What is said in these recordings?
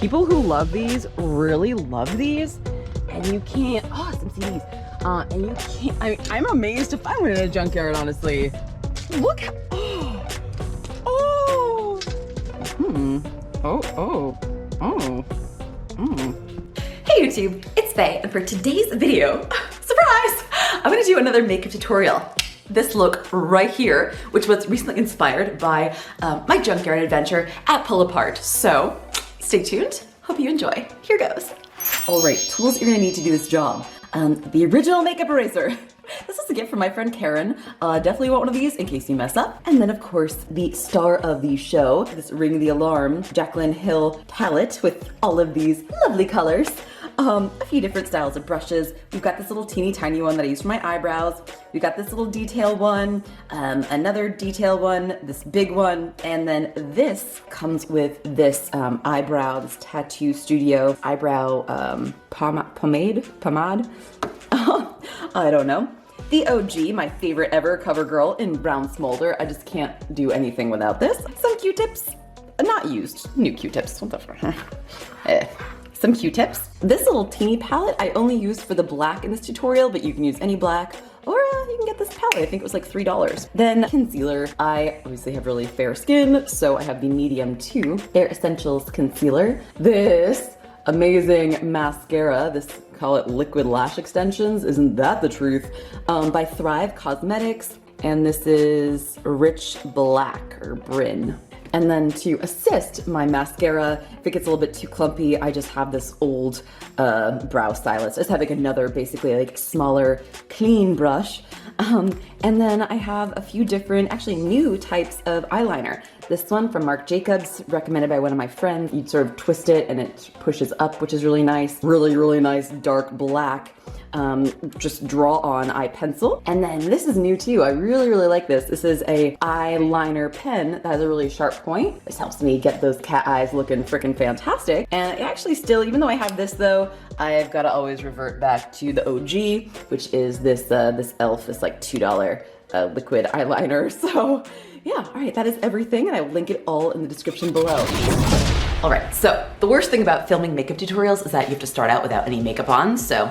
people who love these really love these, and you can't, oh, some CDs. And you can't, I'm amazed to find one in a junkyard, honestly. Look how, Hey YouTube, it's Faye, and for today's video, surprise! I'm gonna do another makeup tutorial. This look right here, which was recently inspired by my junkyard adventure at Pull Apart. So stay tuned, hope you enjoy. Here goes. All right, tools you're gonna need to do this job. The original makeup eraser. This is a gift from my friend Karen. Definitely want one of these in case you mess up. And then of course, the star of the show, this Ring the Alarm Jaclyn Hill palette with all of these lovely colors. A few different styles of brushes. We've got this little teeny tiny one that I use for my eyebrows. We've got this little detail one, another detail one, this big one, and then this comes with this eyebrow, this Tattoo Studio eyebrow pomade? I don't know. The OG, my favorite ever cover girl in Brown Smolder. I just can't do anything without this. Some Q-tips, not used, new Q-tips, what the fuck. Some Q-tips. This little teeny palette I only used for the black in this tutorial, but you can use any black, or you can get this palette. I think it was like $3. Then concealer. I obviously have really fair skin, so I have the medium 2 Bare Essentials concealer. This amazing mascara, this call it liquid lash extensions, isn't that the truth, by Thrive Cosmetics, and this is Rich Black or Bryn. And then to assist my mascara, if it gets a little bit too clumpy, I just have this old brow stylus. I just have like another basically like smaller clean brush. And then I have a few different, actually new types of eyeliner. This one from Marc Jacobs, recommended by one of my friends. You sort of twist it and it pushes up, which is really nice. Really, really nice dark black. Just draw on eye pencil. And then this is new too. I really, really like this. This is a eyeliner pen that has a really sharp point. This helps me get those cat eyes looking freaking fantastic. And it actually still, even though I have this though, I've got to always revert back to the OG, which is this this e.l.f. This like $2 liquid eyeliner. So yeah, all right, that is everything, and I will link it all in the description below. All right, so the worst thing about filming makeup tutorials is that you have to start out without any makeup on, so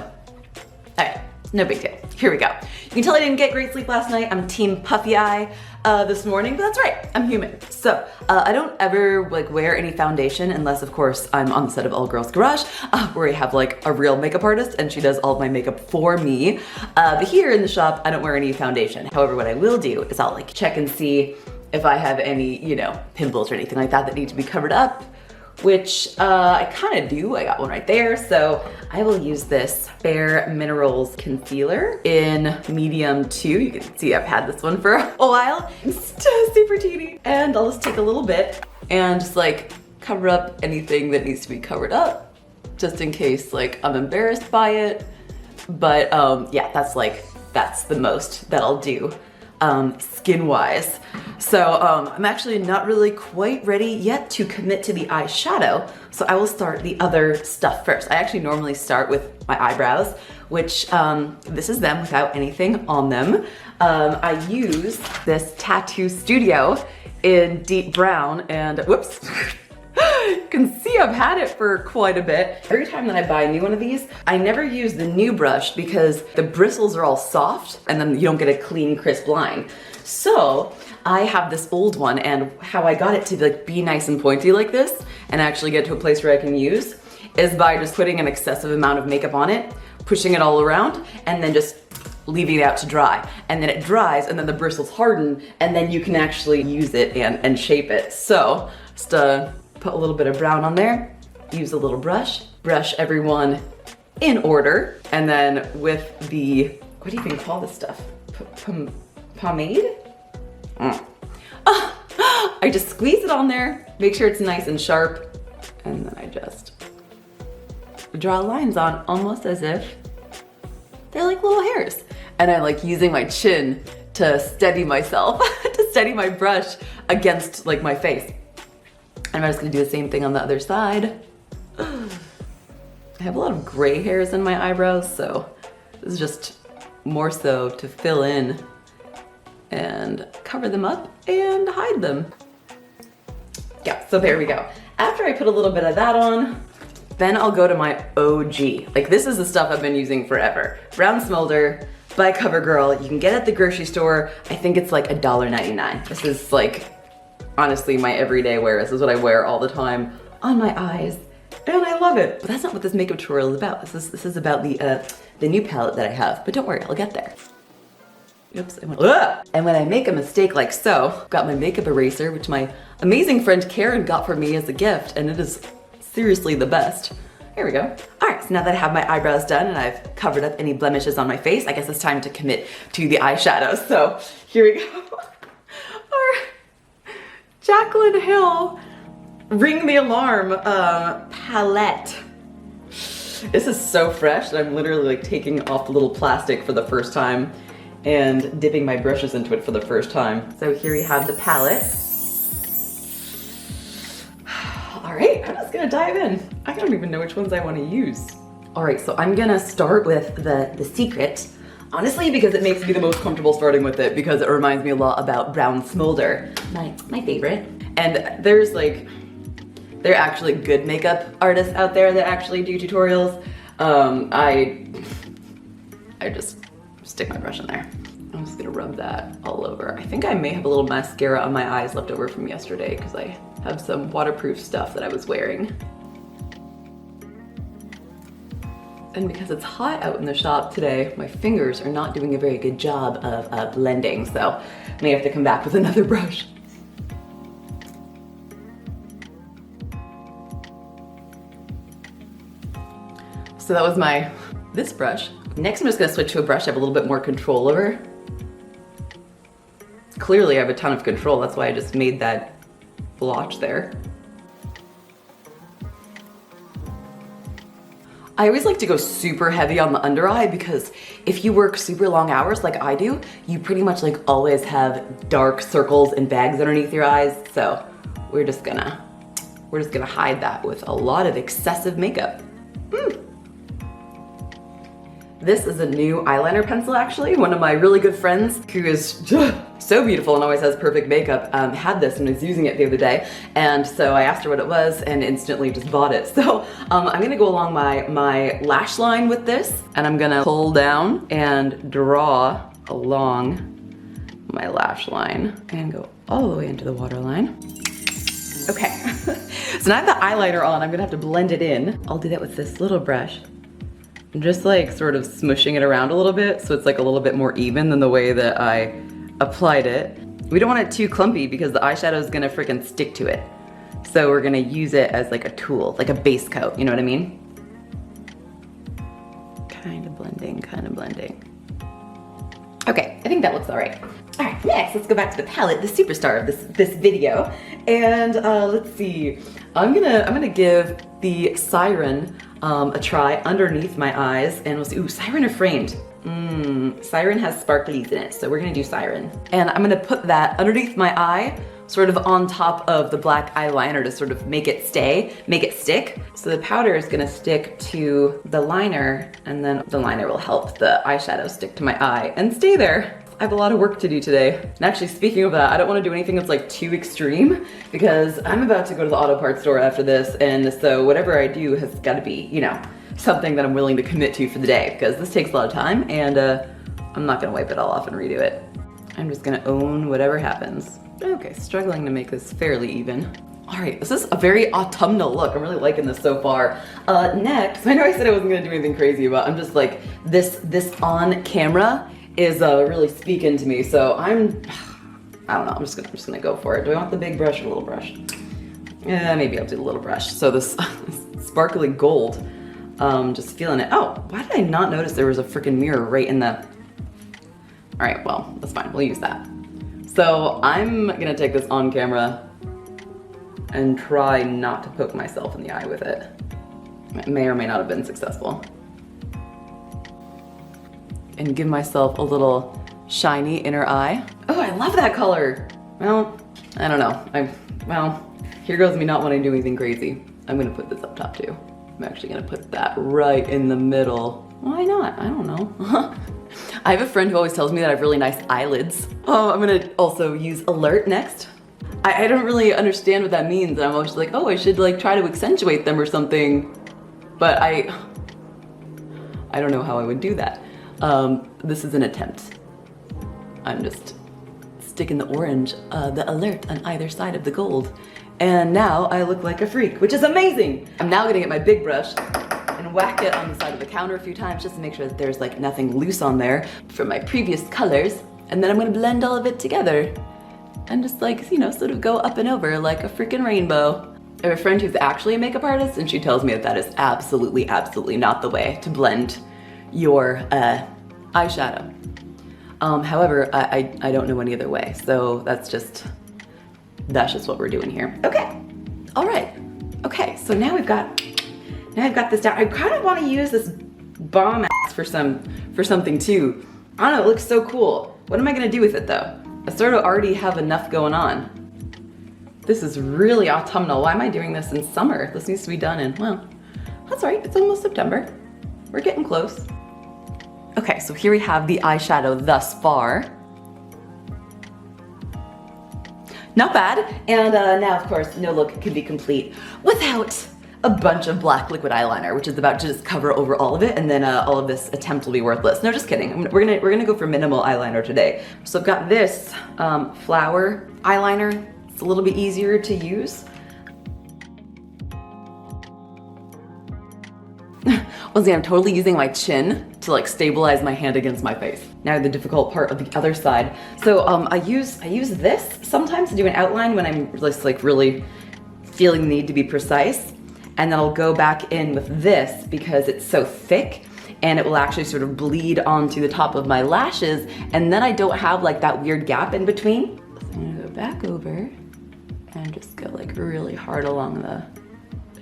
all right, no big deal. Here we go. You can tell I didn't get great sleep last night. I'm team puffy eye this morning, but that's right, I'm human. So I don't ever like wear any foundation unless of course I'm on the set of All Girls Garage where I have like a real makeup artist and she does all of my makeup for me. But here in the shop, I don't wear any foundation. However, what I will do is I'll like check and see if I have any, you know, pimples or anything like that that need to be covered up, which I kind of do. I got one right there. So I will use this Bare Minerals concealer in medium 2. You can see I've had this one for a while. It's just super teeny. And I'll just take a little bit and just like cover up anything that needs to be covered up, just in case like I'm embarrassed by it. But yeah, that's the most that I'll do skin-wise. So I'm actually not really quite ready yet to commit to the eyeshadow, so I will start the other stuff first. I actually normally start with my eyebrows, which this is them without anything on them. I use this Tattoo Studio in deep brown, and whoops. You can see I've had it for quite a bit. Every time that I buy a new one of these, I never use the new brush because the bristles are all soft and then you don't get a clean, crisp line. So I have this old one, and how I got it to like be nice and pointy like this and actually get to a place where I can use is by just putting an excessive amount of makeup on it, pushing it all around, and then just leaving it out to dry. And then it dries and then the bristles harden and then you can actually use it and shape it. So just put a little bit of brown on there, use a little brush, brush everyone in order, and then with the, what do you even call this stuff? Pomade? I just squeeze it on there, make sure it's nice and sharp, and then I just draw lines on almost as if they're like little hairs. And I like using my chin to steady myself, to steady my brush against like my face. And I'm just gonna do the same thing on the other side. I have a lot of gray hairs in my eyebrows, so this is just more so to fill in and cover them up and hide them. Yeah, so there we go. After I put a little bit of that on, Then I'll go to my OG. Like this is the stuff I've been using forever. Brown Smolder by CoverGirl. You can get it at the grocery store. I think it's like $1.99. This is like, honestly, my everyday wear. This is what I wear all the time on my eyes. And I love it. But that's not what this makeup tutorial is about. This is about the new palette that I have. But don't worry, I'll get there. Oops, I went, ugh! And when I make a mistake like so, I've got my makeup eraser, which my amazing friend Karen got for me as a gift, and it is seriously the best. Here we go. All right, so now that I have my eyebrows done and I've covered up any blemishes on my face, I guess it's time to commit to the eyeshadow. So here we go. Our Jaclyn Hill Ring the Alarm palette. This is so fresh that I'm literally like taking off the little plastic for the first time and dipping my brushes into it for the first time. So here we have the palette. All right, I'm just gonna dive in. I don't even know which ones I wanna use. All right, so I'm gonna start with the Secret. Honestly, because it makes me the most comfortable starting with it because it reminds me a lot about Brown Smolder, my favorite. And there's like, there are actually good makeup artists out there that actually do tutorials. I just stick my brush in there. I'm just gonna rub that all over. I think I may have a little mascara on my eyes left over from yesterday because I have some waterproof stuff that I was wearing. And because it's hot out in the shop today, my fingers are not doing a very good job of blending, so I may have to come back with another brush. So that was this brush. Next I'm just gonna switch to a brush I have a little bit more control over. Clearly I have a ton of control, that's why I just made that blotch there. I always like to go super heavy on the under eye because if you work super long hours like I do, you pretty much like always have dark circles and bags underneath your eyes. So we're just gonna hide that with a lot of excessive makeup. This is a new eyeliner pencil actually. One of my really good friends who is so beautiful and always has perfect makeup had this and was using it the other day. And so I asked her what it was and instantly just bought it. So I'm gonna go along my lash line with this and I'm gonna pull down and draw along my lash line and go all the way into the waterline. Okay, so now I have the eyeliner on, I'm gonna have to blend it in. I'll do that with this little brush. I'm just like sort of smushing it around a little bit so it's like a little bit more even than the way that I applied it. We don't want it too clumpy because the eyeshadow is gonna freaking stick to it. So we're gonna use it as like a tool, like a base coat, you know what I mean? Kind of blending, kind of blending. Okay, I think that looks all right. All right, next, let's go back to the palette, the superstar of this video. And let's see, I'm gonna give the Siren a try underneath my eyes and we'll see, ooh, Siren or Framed? Siren has sparklies in it, so we're gonna do Siren. And I'm gonna put that underneath my eye, sort of on top of the black eyeliner to sort of make it stick. So the powder is gonna stick to the liner and then the liner will help the eyeshadow stick to my eye and stay there. I have a lot of work to do today. And actually, speaking of that, I don't want to do anything that's like too extreme because I'm about to go to the auto parts store after this, and so whatever I do has got to be, you know, something that I'm willing to commit to for the day because this takes a lot of time and I'm not gonna wipe it all off and redo it. I'm just gonna own whatever happens. Okay, struggling to make this fairly even. All right, this is a very autumnal look. I'm really liking this so far. Next, I know I said I wasn't gonna do anything crazy, but I'm just like, this on camera is really speaking to me, so I don't know, I'm just gonna go for it. Do I want the big brush or the little brush? Yeah, maybe I'll do the little brush. So this sparkly gold, just feeling it. Oh, why did I not notice there was a freaking mirror right in the... All right, well, that's fine, we'll use that. So I'm gonna take this on camera and try not to poke myself in the eye with it. It may or may not have been successful. And give myself a little shiny inner eye. Oh, I love that color. Well, I don't know. Well, here goes me not wanting to do anything crazy. I'm gonna put this up top too. I'm actually gonna put that right in the middle. Why not? I don't know. I have a friend who always tells me that I have really nice eyelids. Oh, I'm gonna also use Alert next. I don't really understand what that means. I'm always like, oh, I should like try to accentuate them or something. but I don't know how I would do that. This is an attempt. I'm just sticking the orange, the alert on either side of the gold. And now I look like a freak, which is amazing. I'm now gonna get my big brush and whack it on the side of the counter a few times just to make sure that there's like nothing loose on there from my previous colors. And then I'm gonna blend all of it together and just like, you know, sort of go up and over like a freaking rainbow. I have a friend who's actually a makeup artist and she tells me that that is absolutely, absolutely not the way to blend your eyeshadow. However, I don't know any other way, so that's just what we're doing here. Okay, all right. Okay, so now I've got this down. I kind of want to use this bomb ass for something too. I don't know, it looks so cool. What am I gonna do with it though? I sort of already have enough going on. This is really autumnal. Why am I doing this in summer? This needs to be done in, well, that's all right, it's almost September. We're getting close. Okay, so here we have the eyeshadow thus far. Not bad. And now, of course, no look can be complete without a bunch of black liquid eyeliner, which is about to just cover over all of it, and then all of this attempt will be worthless. No, just kidding. We're gonna go for minimal eyeliner today. So I've got this flower eyeliner. It's a little bit easier to use. Once again, I'm totally using my chin to like stabilize my hand against my face. Now the difficult part of the other side. So I use this sometimes to do an outline when I'm just like really feeling the need to be precise. And then I'll go back in with this because it's so thick and it will actually sort of bleed onto the top of my lashes. And then I don't have like that weird gap in between. So I'm gonna go back over and just go like really hard along the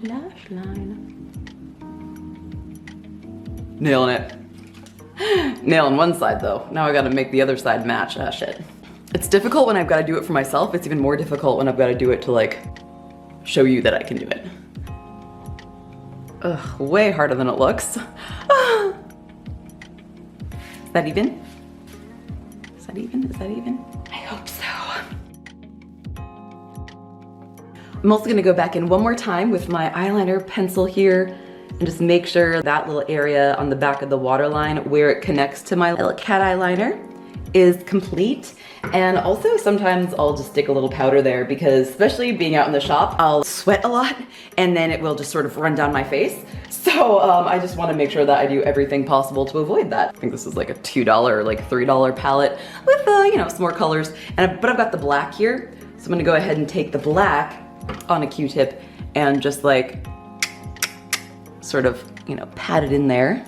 lash line. Nailing it. Nailing one side though. Now I gotta make the other side match. Ah, shit. It's difficult when I've gotta do it for myself. It's even more difficult when I've gotta do it to like show you that I can do it. Ugh, way harder than it looks. Ah. Is that even? Is that even? Is that even? I hope so. I'm also gonna go back in one more time with my eyeliner pencil here and just make sure that little area on the back of the waterline where it connects to my little cat eyeliner is complete. And also sometimes I'll just stick a little powder there because especially being out in the shop, I'll sweat a lot and then it will just sort of run down my face. So I just want to make sure that I do everything possible to avoid that. I think this is like a $2 or like $3 palette with you know, some more colors. But I've got the black here. So I'm gonna go ahead and take the black on a Q-tip and just like sort of, you know, pat it in there.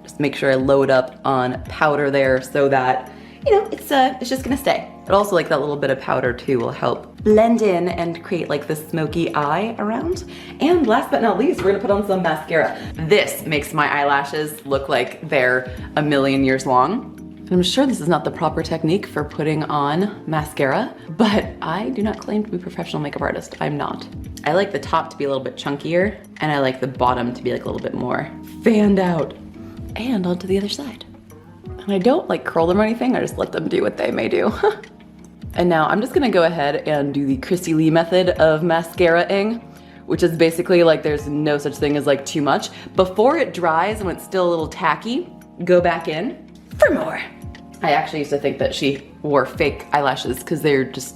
Just make sure I load up on powder there so that, you know, it's just gonna stay. But also like that little bit of powder too will help blend in and create like this smoky eye around. And last but not least, we're gonna put on some mascara. This makes my eyelashes look like they're a million years long. I'm sure this is not the proper technique for putting on mascara, but I do not claim to be a professional makeup artist. I'm not. I like the top to be a little bit chunkier, and I like the bottom to be like a little bit more fanned out. And onto the other side. And I don't like curl them or anything, I just let them do what they may do. And now I'm just gonna go ahead and do the Christy Lee method of mascara-ing, which is basically like there's no such thing as like too much. Before it dries and it's still a little tacky, go back in for more. I actually used to think that she wore fake eyelashes because they're just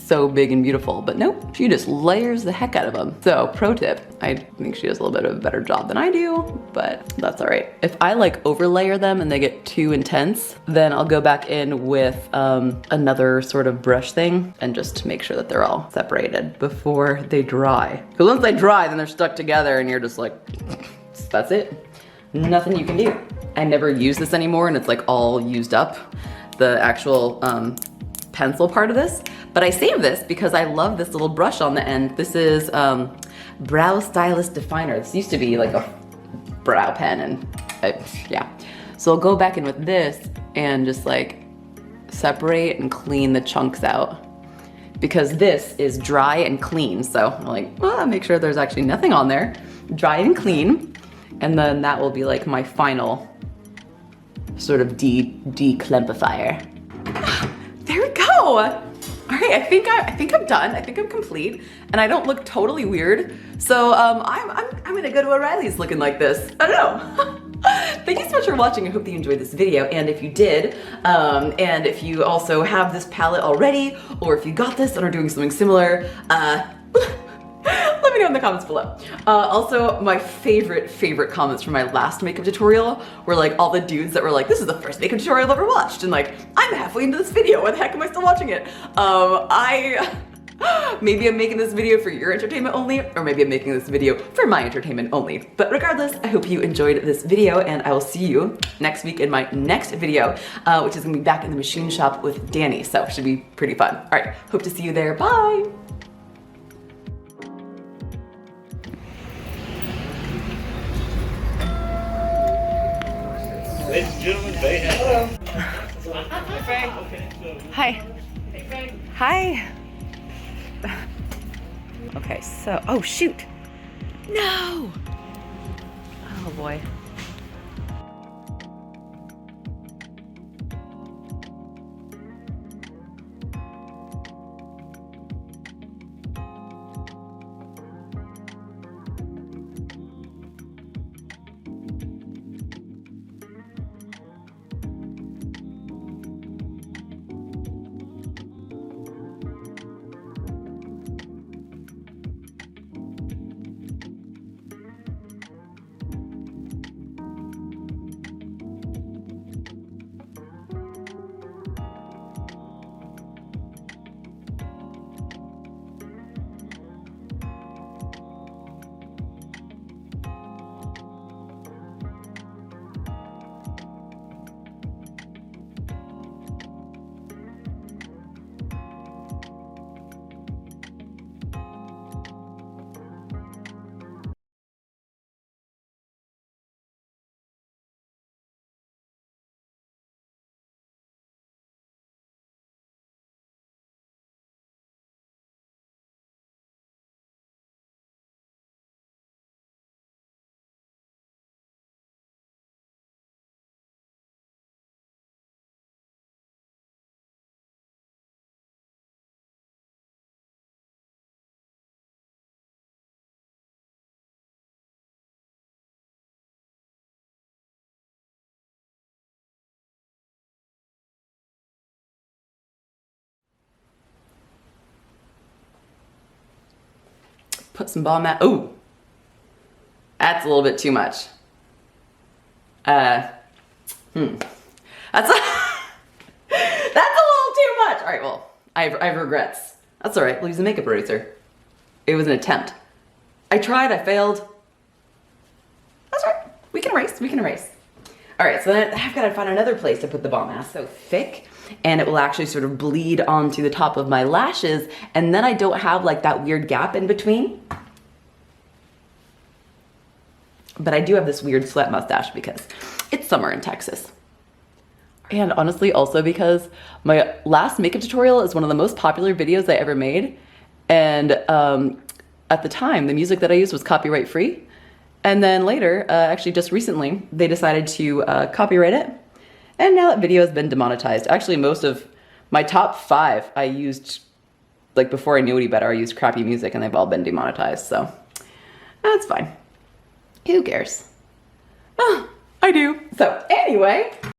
so big and beautiful, but nope, she just layers the heck out of them. So pro tip, I think she does a little bit of a better job than I do, but that's all right. If I like overlayer them and they get too intense, then I'll go back in with another sort of brush thing and just make sure that they're all separated before they dry. Because once they dry, then they're stuck together and you're just like, that's it. Nothing you can do. I never use this anymore and it's like all used up, the actual pencil part of this. But I saved this because I love this little brush on the end. This is Brow Stylist Definer. This used to be like a brow pen and yeah. So I'll go back in with this and just like separate and clean the chunks out because this is dry and clean. So I'm like, well, make sure there's actually nothing on there. Dry and clean. And then that will be like my final sort of declempifier. There we go. All Okay, I think I'm done. I think I'm complete, and I don't look totally weird. So I'm gonna go to O'Reilly's looking like this. I don't know. Thank you so much for watching. I hope that you enjoyed this video, and if you did, and if you also have this palette already, or if you got this and are doing something similar, let me know in the comments below. Also, my favorite comments from my last makeup tutorial were like all the dudes that were like, this is the first makeup tutorial I've ever watched, and like, I'm halfway into this video, why the heck am I still watching it? Maybe I'm making this video for your entertainment only, or maybe I'm making this video for my entertainment only. But regardless, I hope you enjoyed this video, and I will see you next week in my next video, which is gonna be back in the machine shop with Danny, so it should be pretty fun. All right, hope to see you there, bye! Ladies and gentlemen, they have. Hi. Hi. Okay, so, oh shoot. No. Oh boy. Put some balm out. Ooh, that's a little bit too much. That's a, that's a little too much. All right, well, I have regrets. That's all right, we'll use a makeup eraser. It was an attempt. I tried, I failed. That's all right, we can erase. All right, so then I've got to find another place to put the balm mask. So thick, and it will actually sort of bleed onto the top of my lashes, and then I don't have like that weird gap in between. But I do have this weird sweat mustache because it's summer in Texas. And honestly, also because my last makeup tutorial is one of the most popular videos I ever made. And at the time, the music that I used was copyright free. And then later, actually just recently, they decided to copyright it. And now that video has been demonetized. Actually, most of my top 5 I used, like before I knew any better, I used crappy music and they've all been demonetized, so that's fine. Who cares? Oh, I do. So anyway,